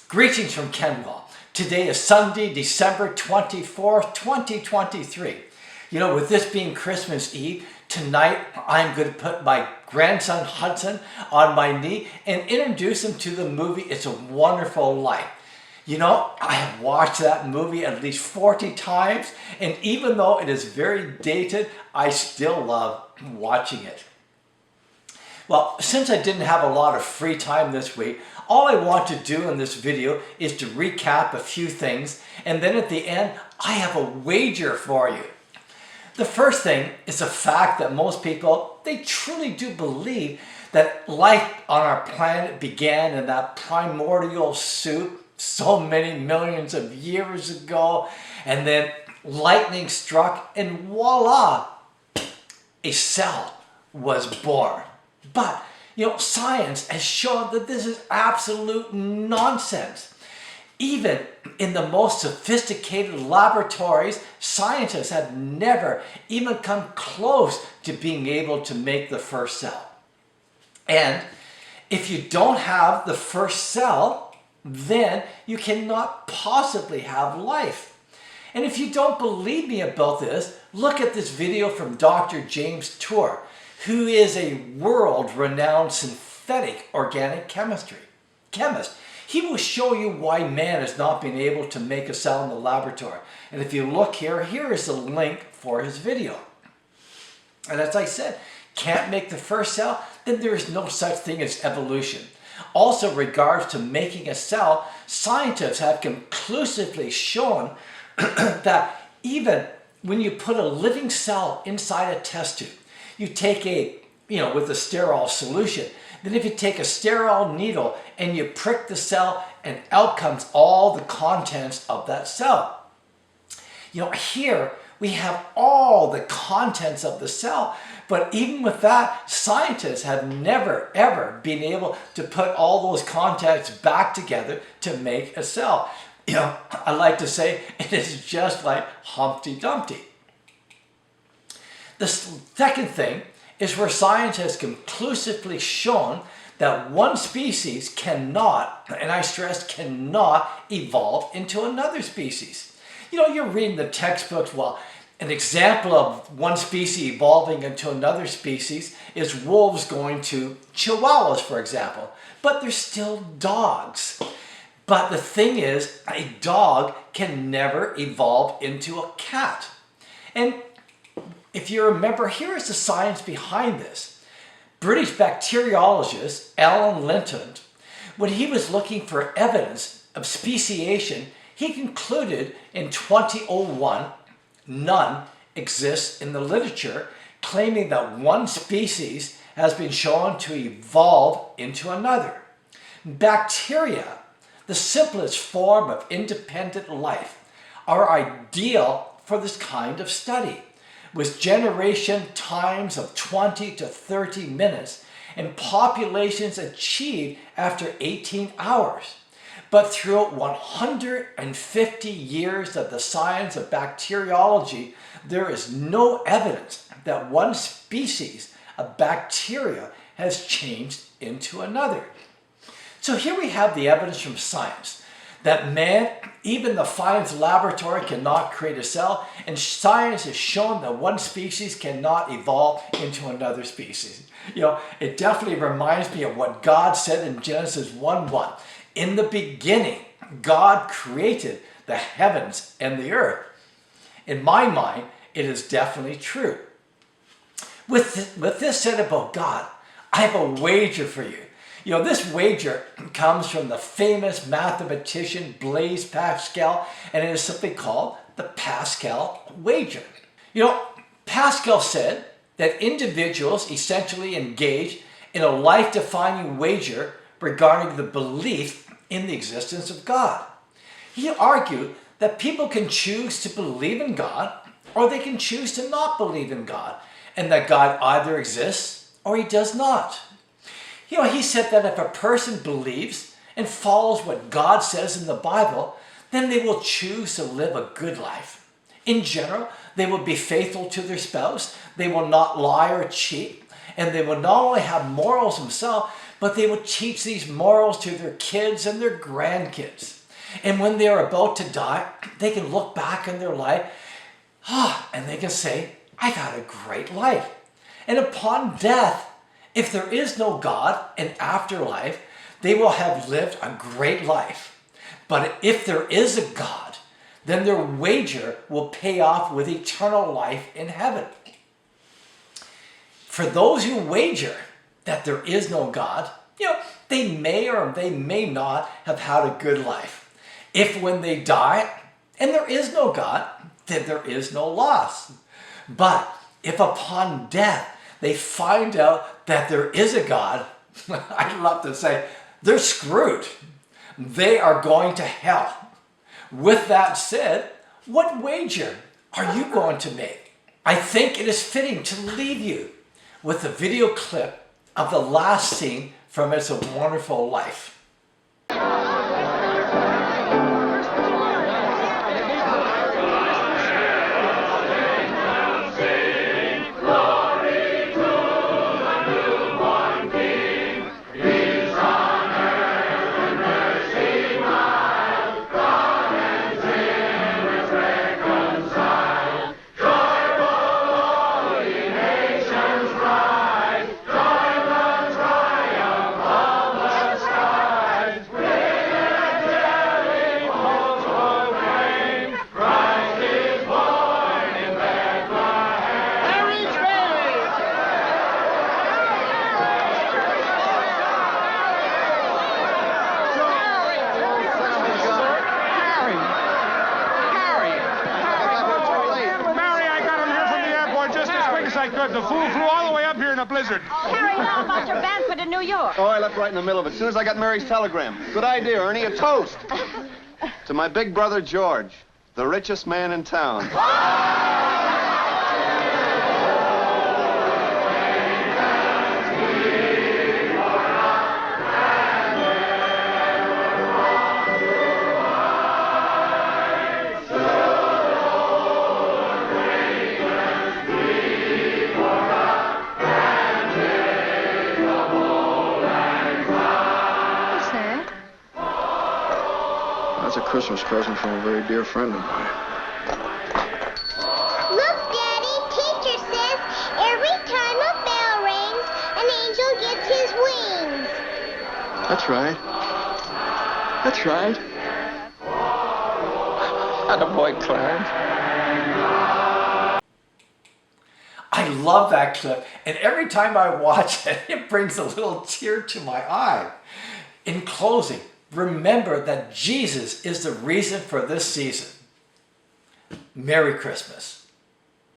Greetings from Kenwell. Today is Sunday, December 24th, 2023. You know, with this being Christmas Eve, tonight I'm going to put my grandson Hudson on my knee and introduce him to the movie It's a Wonderful Life. You know, I have watched that movie at least 40 times, and even though it is very dated, I still love watching it. Well, since I didn't have a lot of free time this week, all I want to do in this video is to recap a few things, and then at the end, I have a wager for you. The first thing is the fact that most people, they truly do believe that life on our planet began in that primordial soup so many millions of years ago, and then lightning struck, and voila, a cell was born. But, you know, science has shown that this is absolute nonsense. Even in the most sophisticated laboratories, scientists have never even come close to being able to make the first cell. And if you don't have the first cell, then you cannot possibly have life. And if you don't believe me about this, look at this video from Dr. James Tour, who is a world-renowned synthetic organic chemist. He will show you why man has not been able to make a cell in the laboratory. And if you look here, here is the link for his video. And as I said, can't make the first cell, then there is no such thing as evolution. Also, regards to making a cell, scientists have conclusively shown that even when you put a living cell inside a test tube, you take with a sterile solution. Then if you take a sterile needle and you prick the cell, and out comes all the contents of that cell. You know, here we have all the contents of the cell, but even with that, scientists have never ever been able to put all those contents back together to make a cell. You know, I like to say it is just like Humpty Dumpty. The second thing is where science has conclusively shown that one species cannot, and I stress cannot, evolve into another species. You know, you're reading the textbooks, well, an example of one species evolving into another species is wolves going to chihuahuas, for example, but they're still dogs. But the thing is, a dog can never evolve into a cat. And if you remember, here is the science behind this. British bacteriologist Alan Linton, when he was looking for evidence of speciation, he concluded in 2001 none exists in the literature, claiming that one species has been shown to evolve into another. Bacteria, the simplest form of independent life, are ideal for this kind of study, with generation times of 20 to 30 minutes and populations achieved after 18 hours. But throughout 150 years of the science of bacteriology, there is no evidence that one species of bacteria has changed into another. So here we have the evidence from science that man, even the finest laboratory, cannot create a cell, and science has shown that one species cannot evolve into another species. You know, it definitely reminds me of what God said in Genesis 1:1. In the beginning, God created the heavens and the earth. In my mind, it is definitely true. With this said about God, I have a wager for you. You know, this wager comes from the famous mathematician Blaise Pascal, and it is something called the Pascal wager. You know, Pascal said that individuals essentially engage in a life-defining wager regarding the belief in the existence of God. He argued that people can choose to believe in God, or they can choose to not believe in God, and that God either exists or he does not. You know, he said that if a person believes and follows what God says in the Bible, then they will choose to live a good life. In general, they will be faithful to their spouse, they will not lie or cheat, and they will not only have morals themselves, but they will teach these morals to their kids and their grandkids. And when they are about to die, they can look back in their life and they can say, I've had a great life. And upon death, if there is no God in afterlife, they will have lived a great life. But if there is a God, then their wager will pay off with eternal life in heaven. For those who wager that there is no God, they may or they may not have had a good life. If when they die and there is no God, then there is no loss. But if upon death they find out that there is a God, I'd love to say, they're screwed. They are going to hell. With that said, what wager are you going to make? I think it is fitting to leave you with a video clip of the last scene from It's a Wonderful Life. The fool flew all the way up here in a blizzard. Harry, how about your Banford in New York? Oh, I left right in the middle of it. As soon as I got Mary's telegram. Good idea, Ernie. A toast. To my big brother, George, the richest man in town. That's a Christmas present from a very dear friend of mine. Look, Daddy, teacher says every time a bell rings, an angel gets his wings. That's right. That's right. Attaboy, Clarence. I love that clip, and every time I watch it, it brings a little tear to my eye. In closing, remember that Jesus is the reason for this season. Merry Christmas.